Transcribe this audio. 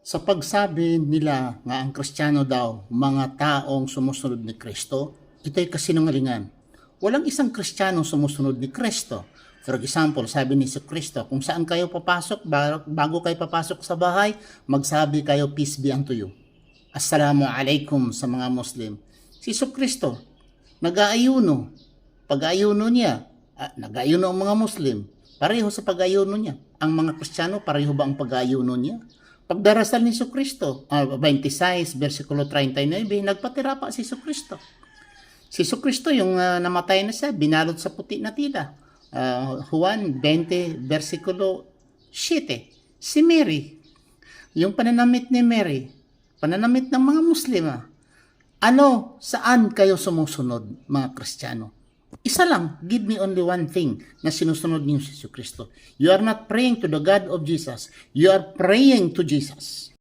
Sa pagsabi nila nga ang Kristiyano daw, mga taong sumusunod ni Kristo, ito'y kasinungalingan. Walang isang Kristiyanong sumusunod ni Kristo. For example, sabi ni Kristo, kung saan kayo papasok, bago kayo papasok sa bahay, magsabi kayo, peace be unto you. Assalamu alaikum sa mga Muslim. Si Kristo, nag-aayuno. Pag-aayuno niya, nag-aayuno ang mga Muslim. Pareho sa pag-aayuno niya. Ang mga Kristiyano, pareho ba ang pag-aayuno niya? Pagdarasal ni Kristo, 26, versikulo 39, nagpatira pa si Kristo. Si Kristo yung namatay na siya, binalot sa puti na tila. Juan 20, versikulo 7. Si Mary, yung pananamit ni Mary, pananamit ng mga Muslima. Saan kayo sumusunod, mga Kristiyano? Isa lang, give me only one thing na sinusunod niyo si Kristo. You are not praying to the God of Jesus. You are praying to Jesus.